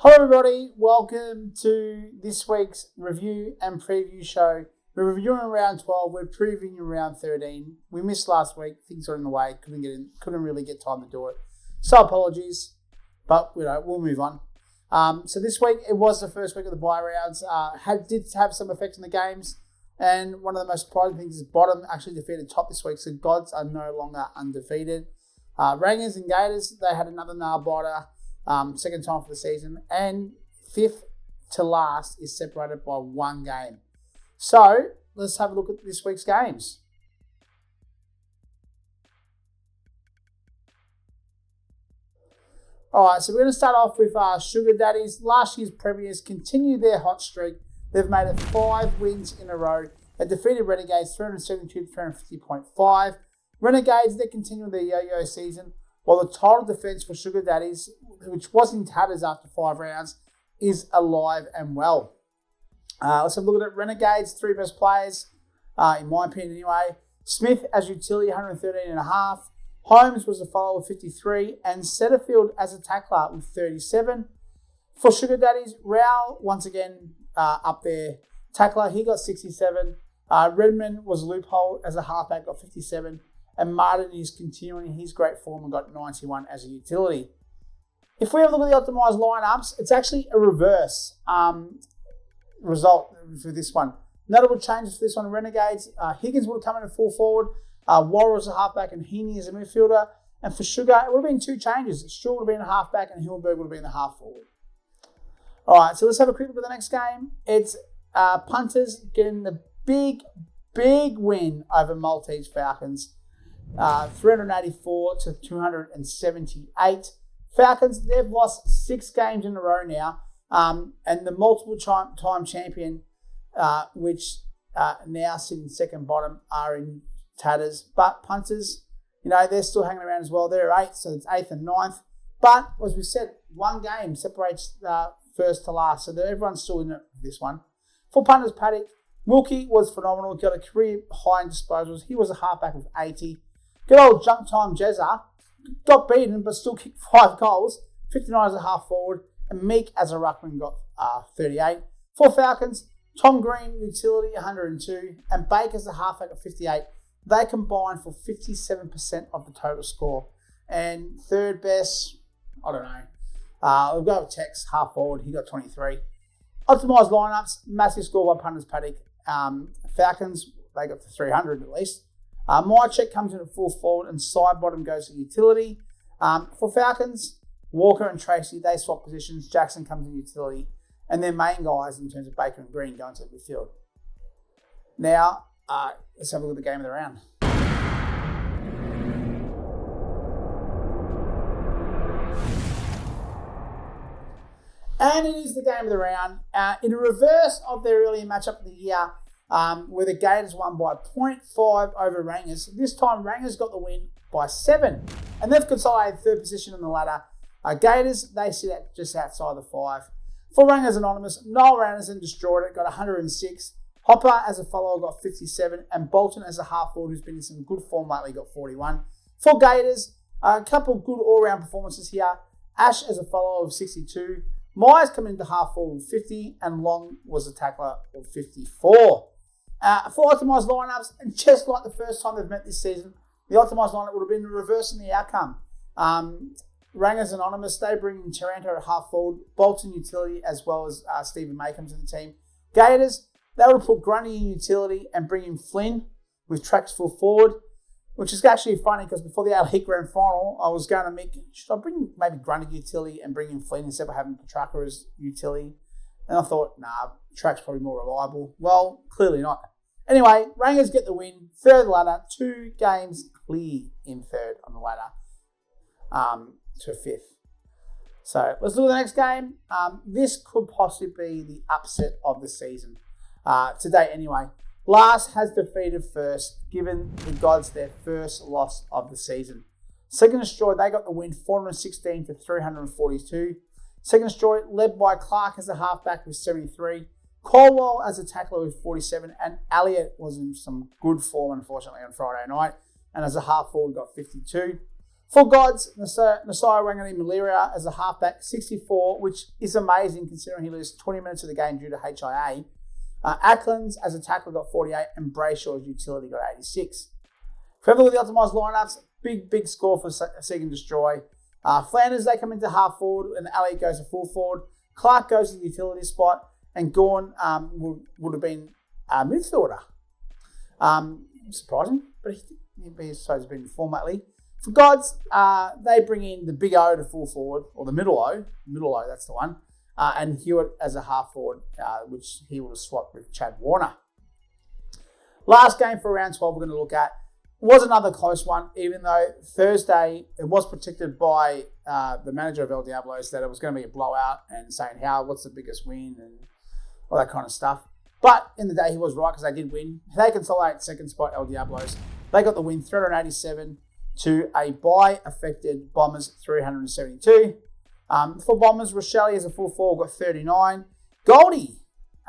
Hello everybody, welcome to this week's review and preview show. We're reviewing round 12, we're previewing round 13. We missed last week, things got in the way, couldn't really get time to do it. So apologies, but we'll move on. So this week, it was the first week of the bye rounds. Did have some effect on the games, and one of the most surprising things is bottom actually defeated top this week, so Gods are no longer undefeated. Rangers and Gators, they had another nail biter. Second time for the season, and fifth to last is separated by one game. So let's have a look at this week's games. Alright, so we're going to start off with Sugar Daddies. Last year's premiers continue their hot streak. They've made it 5 wins in a row. They defeated Renegades 372 to 350.5. Renegades, they're continuing their yo-yo season, while the title defence for Sugar Daddies, which was in tatters after 5 rounds, is alive and well. Let's have a look at it. Renegades, 3 best players, in my opinion anyway. Smith as utility, 113.5. Holmes was a follower with 53. And Setterfield as a tackler with 37. For Sugar Daddies, Rao, once again, up there. Tackler, he got 67. Redmond was loophole as a halfback, got 57. And Martin is continuing his great form and got 91 as a utility. If we have a look at the optimised lineups, it's actually a reverse result for this one. Notable changes for this one: Renegades, Higgins would have come in at full forward, Warren as a halfback, and Heaney as a midfielder. And for Sugar, it would have been 2 changes. Stewart would have been a halfback, and Hillenberg would have been the half forward. All right, so let's have a quick look at the next game. It's Punters getting the big win over Maltese Falcons. 384 to 278. Falcons, they've lost 6 games in a row now, and the multiple time champion, which now sit in second bottom, are in tatters. But Punters, they're still hanging around as well. They're 8th, so it's 8th and 9th. But as we said, 1 game separates first to last, so everyone's still in it for this one. For Punters, Paddock, Wilkie was phenomenal. Got a career high in disposals. He was a halfback with 80. Good old junk time Jezza got beaten but still kicked 5 goals. 59 as a half forward. And Meek as a ruckman got 38. For Falcons, Tom Green, utility 102. And Baker as a halfback at 58. They combined for 57% of the total score. And third best, I don't know. We'll go with Tex, half forward. He got 23. Optimised lineups, massive score by Punters Paddock. Falcons, they got to 300 at least. My check comes in at full forward and side bottom goes to utility. For Falcons, Walker and Tracy, they swap positions. Jackson comes in utility. And their main guys, in terms of Baker and Green, go into the midfield. Now, let's have a look at the game of the round. And it is the game of the round. In a reverse of their earlier matchup of the year, where the Gators won by 0.5 over Rangers. This time, Rangers got the win by 7. And they've consolidated 3rd position on the ladder. Gators, they sit at just outside the 5. For Rangers Anonymous, Noel Randerson destroyed it, got 106. Hopper as a follower got 57. And Bolton as a half forward, who's been in some good form lately, got 41. For Gators, a couple good all-round performances here. Ash as a follower of 62. Myers coming into half forward with 50. And Long was a tackler of 54. For optimised lineups, and just like the first time they've met this season, the optimised lineup would have been reversing the outcome. Rangers Anonymous, they bring in Taranto at half forward, Bolton utility, as well as Stephen May comes in the team. Gators, they would have put Grundy in utility and bring in Flynn with Tracks full forward, which is actually funny because before the Heat Grand Final, I was going to should I bring maybe Grundy utility and bring in Flynn instead of having Petrarca as utility? And I thought, Tracks probably more reliable. Well, clearly not. Anyway, Rangers get the win. 3rd ladder, 2 games clear in 3rd on the ladder to 5th. So let's look at the next game. This could possibly be the upset of the season. To date anyway. Last has defeated first, giving the Gods their first loss of the season. Second Destroy, they got the win 416 to 342. Second Destroy, led by Clark as a halfback with 73. Caldwell as a tackler with 47, and Elliott was in some good form, unfortunately, on Friday night, and as a half forward got 52. For Gods, Nasiah Wangani Malaria as a halfback, 64, which is amazing considering he lost 20 minutes of the game due to HIA. Acklands as a tackler got 48, and Brayshaw's utility got 86. If we have a look at the optimised lineups, big score for Seek and Destroy. Flanders, they come into half forward, and Elliott goes to full forward. Clark goes to the utility spot, and Gawn would have been a midfielder. Surprising, but he's supposed to be in form lately. For Gods, they bring in the big O to full forward, or the middle O, that's the one, and Hewitt as a half forward, which he would have swapped with Chad Warner. Last game for round 12 we're going to look at was another close one, even though Thursday it was predicted by the manager of El Diablos that it was going to be a blowout and saying what's the biggest win and all that kind of stuff. But in the day he was right because they did win. They consolidate second spot El Diablos. They got the win 387 to a bye-affected Bombers 372. For Bombers, Rochelle as a full forward got 39. Goldie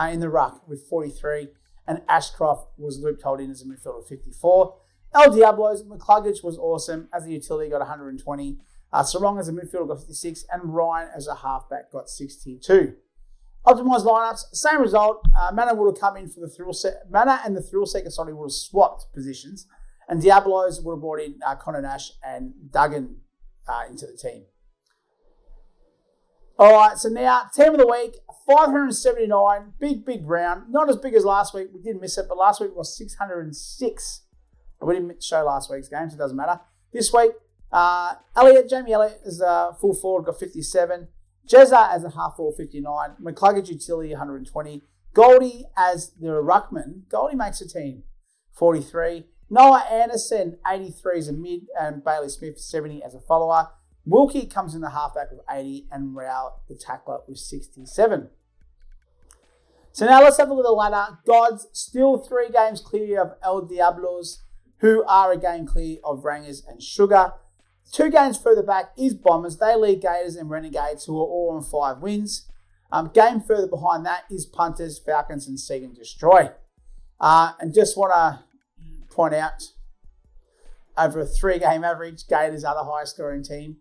in the ruck with 43. And Ashcroft was looped hold in as a midfielder with 54. El Diablos, McCluggage was awesome as a utility got 120. Sarong as a midfielder got 56. And Ryan as a halfback got 62. Optimised lineups, same result. Mana would have come in for the thrill set. Mana and the thrill seeker would have swapped positions. And Diablos would have brought in Connor Nash and Duggan into the team. All right, so now, team of the week, 579, big round. Not as big as last week. We did miss it, but last week was 606. But we didn't show last week's game, so it doesn't matter. This week, Jamie Elliott as a full forward got 57. Jezza as a half forward 59. McCluggage utility 120. Goldie as the ruckman. Goldie makes the team 43. Noah Anderson, 83 as a mid, and Bailey Smith, 70 as a follower. Wilkie comes in the halfback with 80, and Rao, the tackler, with 67. So now let's have a look at the ladder. Gods still 3 games clear of El Diablos, who are a game clear of Rangers and Sugar. 2 games further back is Bombers. They lead Gators and Renegades, who are all on 5 wins. Game further behind that is Punters, Falcons, and Seek and Destroy. And just want to point out, over a 3-game average, Gators are the highest scoring team,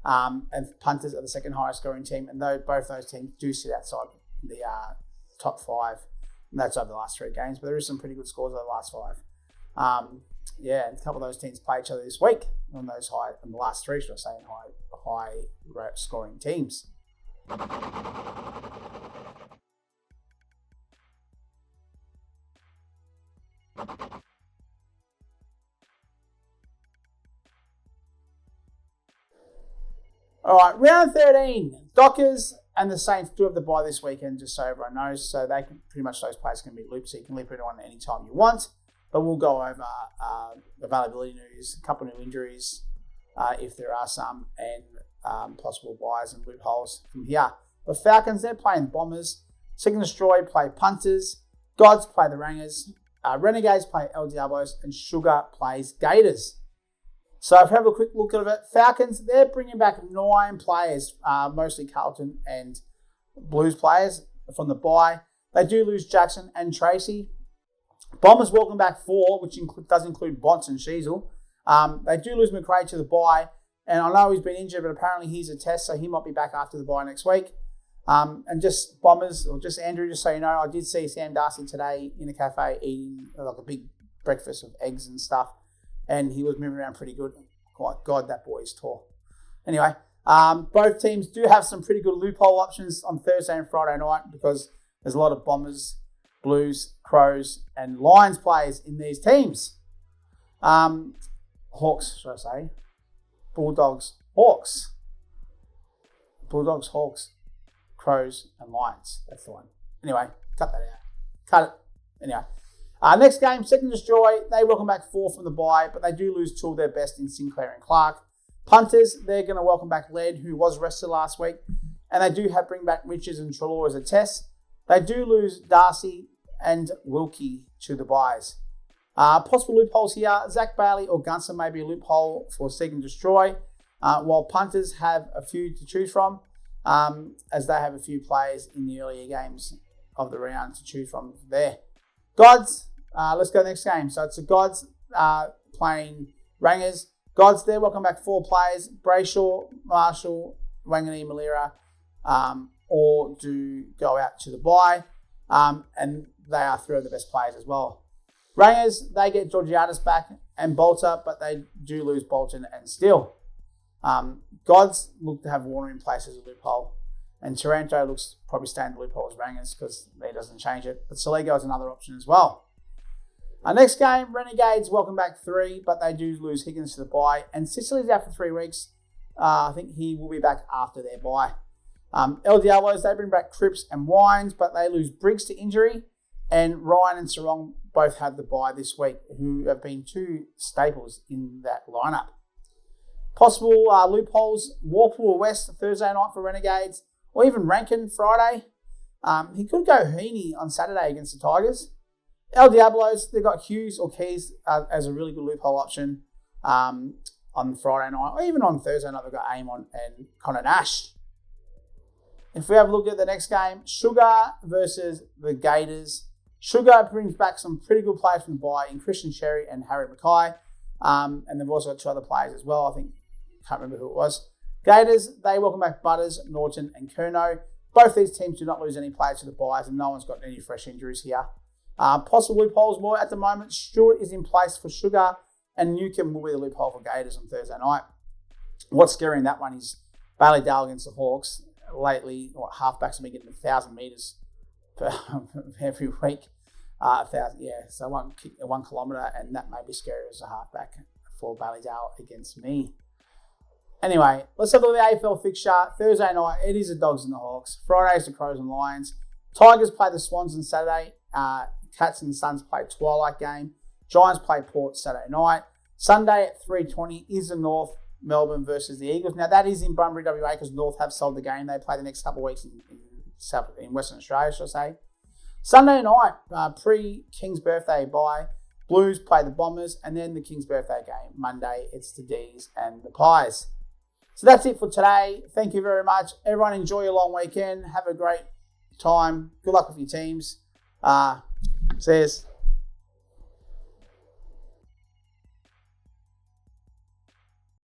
and Punters are the second highest scoring team, and both those teams do sit outside the top 5, and that's over the last 3 games, but there is some pretty good scores over the last 5. And a couple of those teams play each other this week on the last 3, should I say, high scoring teams. All right, round 13. Dockers and the Saints do have the bye this weekend, just so everyone knows. So they can pretty much, those players can be looped, so you can loop anyone anytime you want. But we'll go over availability news, a couple of new injuries, if there are some, and possible buys and loopholes from here. The Falcons, they're playing Bombers. Seek and Destroy play Punters. Gods play the Rangers. Renegades play El Diablos. And Sugar plays Gators. So if we have a quick look at it, Falcons, they're bringing back 9 players, mostly Carlton and Blues players from the bye. They do lose Jackson and Tracy. Bombers welcome back 4, which does include Bonts and Sheasel. They do lose McRae to the bye, and I know he's been injured, but apparently he's a test, so he might be back after the bye next week. And just Bombers, or just Andrew, just so you know, I did see Sam Darcy today in a cafe eating like a big breakfast of eggs and stuff, and he was moving around pretty good. Oh, God, that boy is tall. Anyway, both teams do have some pretty good loophole options on Thursday and Friday night because there's a lot of Bombers, Blues, Crows, and Lions players in these teams. Hawks, should I say? Bulldogs, Hawks. Bulldogs, Hawks, Crows, and Lions. That's the one. Anyway, cut that out. Cut it. Anyway. Next game, Seek and Destroy. They welcome back 4 from the bye, but they do lose 2 of their best in Sinclair and Clark. Punters, they're going to welcome back Led, who was rested last week. And they do bring back Richards and Trelaw as a test. They do lose Darcy and Wilkie to the buys. Possible loopholes here. Zach Bailey or Gunson may be a loophole for Seek and Destroy, while Punters have a few to choose from, as they have a few players in the earlier games of the round to choose from there. Gods, let's go next game. So it's the Gods playing Rangers. Gods there, welcome back 4 players. Brayshaw, Marshall, Wangani, Malira, all do go out to the bye. And they are 3 of the best players as well. Rangers, they get Georgiadis back and Bolter, but they do lose Bolton and Steele. Gods look to have Warner in place as a loophole. And Taranto looks probably staying the loophole as Rangers because he doesn't change it. But Soligo is another option as well. Our next game, Renegades welcome back 3, but they do lose Higgins to the bye. And Sicily's out for 3 weeks. I think he will be back after their bye. El Diablos, they bring back Cripps and Wines, but they lose Briggs to injury. And Ryan and Sarong both have the bye this week, who have been 2 staples in that lineup. Possible loopholes, Warpool West Thursday night for Renegades, or even Rankin Friday. He could go Heaney on Saturday against the Tigers. El Diablos, they've got Hughes or Keys as a really good loophole option on Friday night, or even on Thursday night, they've got Amon and Connor Nash. If we have a look at the next game, Sugar versus the Gators. Sugar brings back some pretty good players from the bye in Christian Sherry and Harry Mackay. And they've also got 2 other players as well. I think, can't remember who it was. Gators, they welcome back Butters, Norton and Curnow. Both these teams do not lose any players to the byes and no one's got any fresh injuries here. Possible loopholes more at the moment. Stewart is in place for Sugar and Newcomb will be the loophole for Gators on Thursday night. What's scary in that one is Bailey Dale against the Hawks. Lately, halfbacks have been getting 1,000 metres every week. 1,000, so 1 kilometre, and that may be scary as a halfback for Bailey Dale against me. Anyway, let's have a look at the AFL fixture. Thursday night, it is the Dogs and the Hawks. Friday's the Crows and Lions. Tigers play the Swans on Saturday. Cats and Suns play Twilight game. Giants play Port Saturday night. Sunday at 3:20 is the North Melbourne versus the Eagles. Now, that is in Bunbury, WA, because North have sold the game. They play the next couple of weeks in Western Australia, should I say. Sunday night, pre-King's birthday bye. Blues play the Bombers, and then the King's birthday game. Monday, it's the D's and the Pies. So that's it for today. Thank you very much. Everyone enjoy your long weekend. Have a great time. Good luck with your teams. See you.